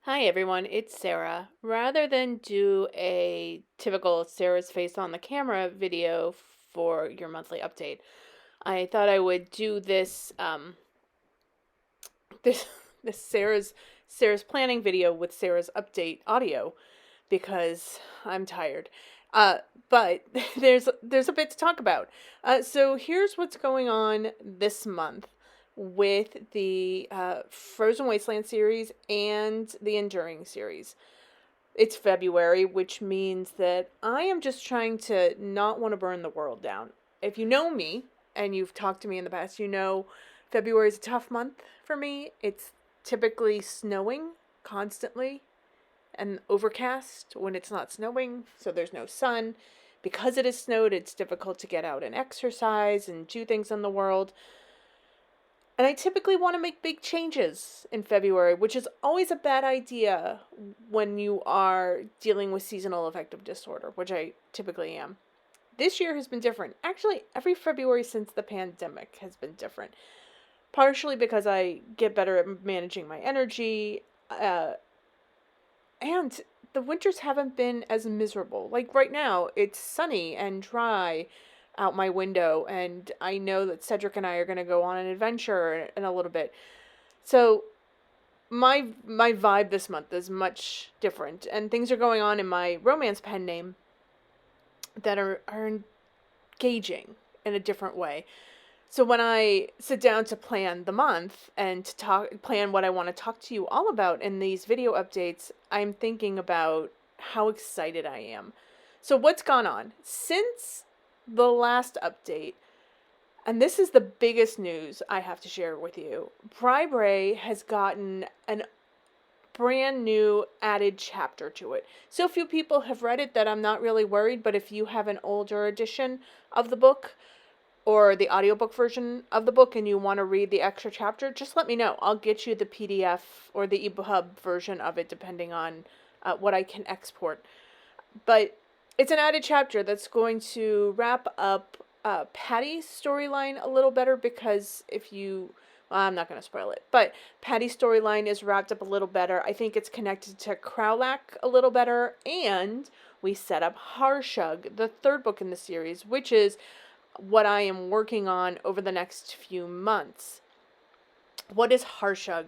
Hi everyone, it's Sarah. Rather than do a typical Sarah's face on the camera video for your monthly update, I thought I would do this this Sarah's planning video with Sarah's update audio because I'm tired. Uh, but there's a bit to talk about. So here's what's going on this month with the Frozen Wasteland series and the Enduring series. It's February, which means that I am just trying to not want to burn the world down. If you know me and you've talked to me in the past, you know February is a tough month for me. It's typically snowing constantly and overcast when it's not snowing, so there's no sun. Because it has snowed, it's difficult to get out and exercise and do things in the world. And I typically want to make big changes in February, which is always a bad idea when you are dealing with seasonal affective disorder, which I typically am. This year has been different. Actually, every February since the pandemic has been different. Partially because I get better at managing my energy, and the winters haven't been as miserable. Like right now, it's sunny and dry out my window, and I know that Cedric and I are going to go on an adventure in a little bit. So my vibe this month is much different, and things are going on in my romance pen name that are engaging in a different way. So when I sit down to plan the month and to plan what I want to talk to you all about in these video updates, I'm thinking about how excited I am. So what's gone on since the last update? And this is the biggest news I have to share with you. Bri has gotten an brand new added chapter to it. So few people have read it that I'm not really worried, but if you have an older edition of the book, or the audiobook version of the book and you want to read the extra chapter, just let me know. I'll get you the PDF or the EPUB version of it, depending on what I can export. But it's an added chapter that's going to wrap up Patty's storyline a little better, because well, I'm not going to spoil it, but Patty's storyline is wrapped up a little better. I think it's connected to Crowlack a little better, and we set up Harshug, the third book in the series, which is what I am working on over the next few months. What is Harshug?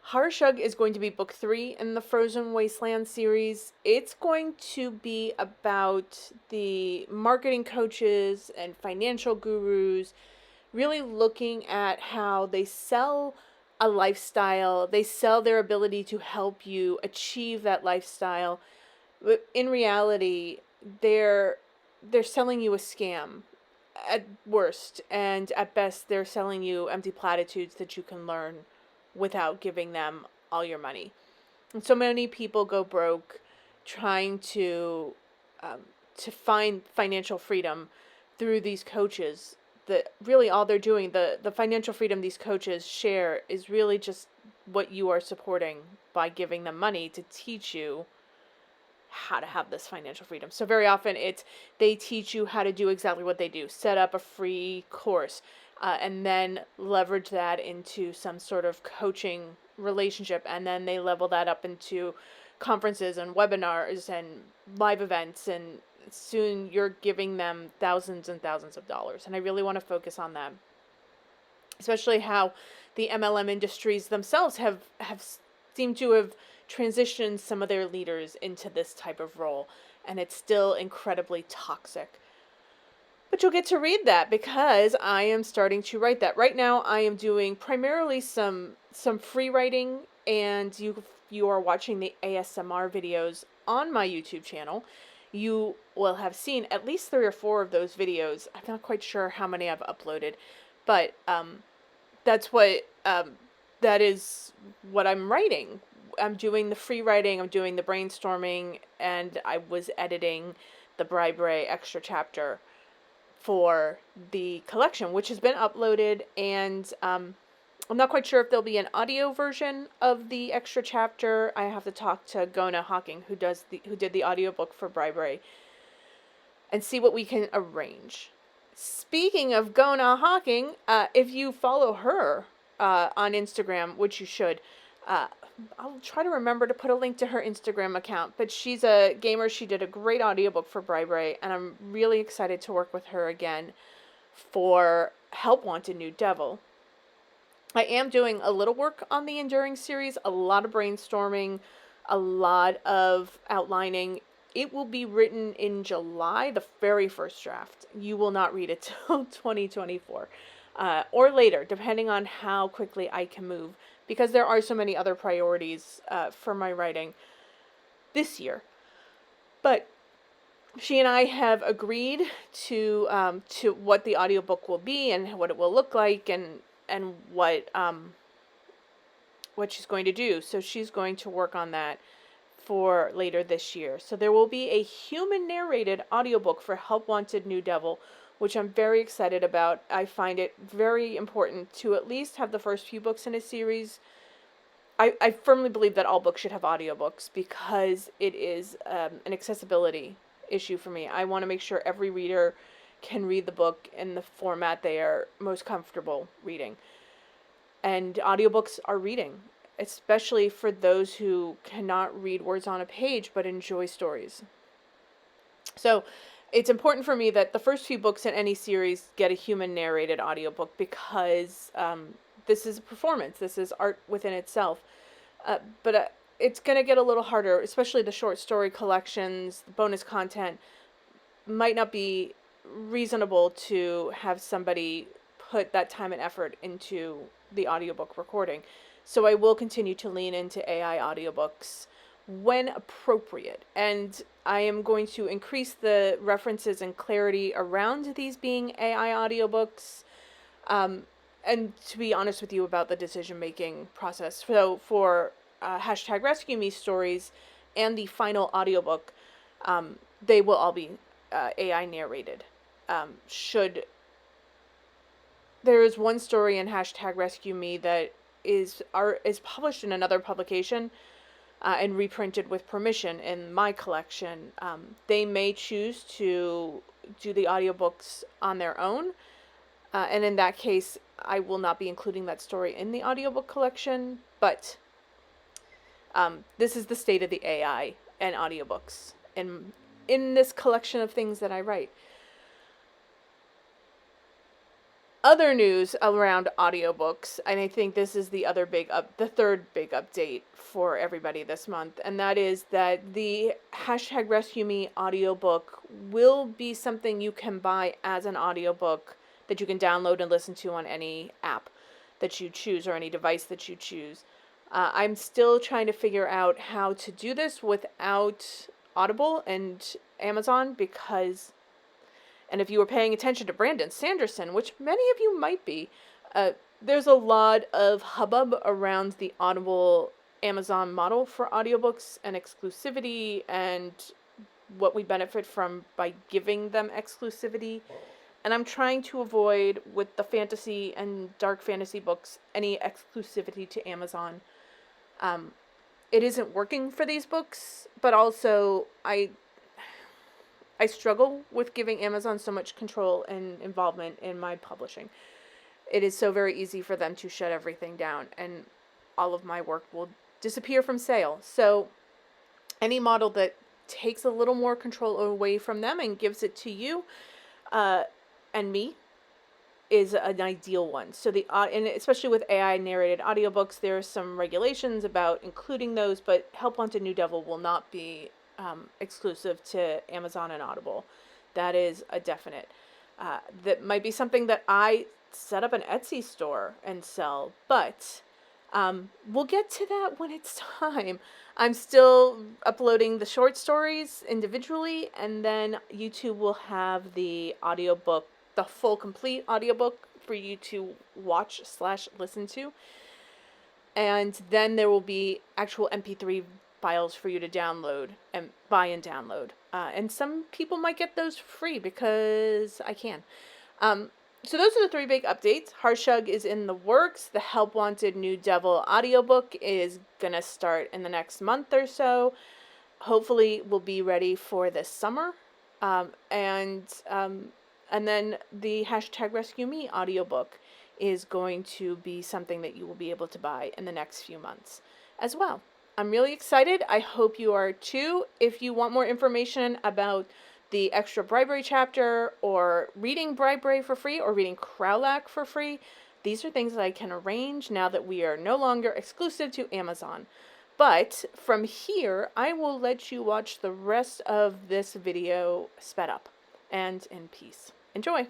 Harshug is going to be book 3 in the Frozen Wasteland series. It's going to be about the marketing coaches and financial gurus really looking at how they sell a lifestyle. They sell their ability to help you achieve that lifestyle. But in reality, they're selling you a scam at worst, and at best they're selling you empty platitudes that you can learn without giving them all your money. And so many people go broke trying to find financial freedom through these coaches. That really all they're doing, the financial freedom these coaches share, is really just what you are supporting by giving them money to teach you how to have this financial freedom. So very often they teach you how to do exactly what they do: set up a free course, and then leverage that into some sort of coaching relationship, and then they level that up into conferences and webinars and live events, and soon you're giving them thousands and thousands of dollars. And I really want to focus on that, especially how the MLM industries themselves have seemed to have transitioned some of their leaders into this type of role, and it's still incredibly toxic. But you'll get to read that because I am starting to write that. Right now I am doing primarily some free writing, and you are watching the ASMR videos on my YouTube channel. You will have seen at least 3 or 4 of those videos. I'm not quite sure how many I've uploaded, but that's what that is what I'm writing. I'm doing the free writing, I'm doing the brainstorming, and I was editing the Bri extra chapter for the collection, which has been uploaded, and I'm not quite sure if there'll be an audio version of the extra chapter. I have to talk to Gona Hawking, who did the audiobook for Bri, and see what we can arrange. Speaking of Gona Hawking, if you follow her on Instagram, which you should, Uh, I'll try to remember to put a link to her Instagram account, but she's a gamer. She did a great audiobook for Bribery, and I'm really excited to work with her again for Help Wanted New Devil. I am doing a little work on the Enduring series, a lot of brainstorming, a lot of outlining. It will be written in July, the very first draft. You will not read it till 2024 or later, depending on how quickly I can move, because there are so many other priorities for my writing this year. But she and I have agreed to what the audiobook will be and what it will look like, and what she's going to do. So she's going to work on that for later this year. So there will be a human narrated audiobook for Help Wanted New Devil, which I'm very excited about. I find it very important to at least have the first few books in a series. I firmly believe that all books should have audiobooks because it is an accessibility issue for me. I want to make sure every reader can read the book in the format they are most comfortable reading. And audiobooks are reading, especially for those who cannot read words on a page but enjoy stories. So it's important for me that the first few books in any series get a human narrated audiobook because this is a performance. This is art within itself. But it's going to get a little harder, especially the short story collections, the bonus content might not be reasonable to have somebody put that time and effort into the audiobook recording. So I will continue to lean into AI audiobooks when appropriate. And I am going to increase the references and clarity around these being AI audiobooks. And to be honest with you about the decision-making process. So for hashtag Rescue Me stories and the final audiobook, they will all be AI narrated. Should there is one story in hashtag Rescue Me that is published in another publication and reprinted with permission in my collection, they may choose to do the audiobooks on their own. And in that case, I will not be including that story in the audiobook collection, but this is the state of the AI and audiobooks in this collection of things that I write. Other news around audiobooks, and I think this is the third big update for everybody this month, and that is that the hashtag Rescue Me audiobook will be something you can buy as an audiobook that you can download and listen to on any app that you choose or any device that you choose. I'm still trying to figure out how to do this without Audible and Amazon because, and if you were paying attention to Brandon Sanderson, which many of you might be, there's a lot of hubbub around the Audible Amazon model for audiobooks and exclusivity and what we benefit from by giving them exclusivity. And I'm trying to avoid, with the fantasy and dark fantasy books, any exclusivity to Amazon. It isn't working for these books, but also I struggle with giving Amazon so much control and involvement in my publishing. It is so very easy for them to shut everything down, and all of my work will disappear from sale. So any model that takes a little more control away from them and gives it to you and me is an ideal one. So and especially with AI narrated audiobooks, there are some regulations about including those, but Help Wanted New Devil will not be exclusive to Amazon and Audible. That is a definite. That might be something that I set up an Etsy store and sell, but we'll get to that when it's time. I'm still uploading the short stories individually, and then YouTube will have the audiobook, the full complete audiobook for you to watch/listen to. And then there will be actual MP3 files for you to download and buy and download. And some people might get those free because I can. So those are the three big updates. Harshug is in the works. The Help Wanted New Devil audiobook is going to start in the next month or so. Hopefully we'll be ready for this summer. And then the hashtag Rescue Me audiobook is going to be something that you will be able to buy in the next few months. as well. I'm really excited. I hope you are too. If you want more information about the extra bribery chapter or reading bribery for free or reading Crowlack for free, these are things that I can arrange now that we are no longer exclusive to Amazon. But from here, I will let you watch the rest of this video sped up and in peace. Enjoy!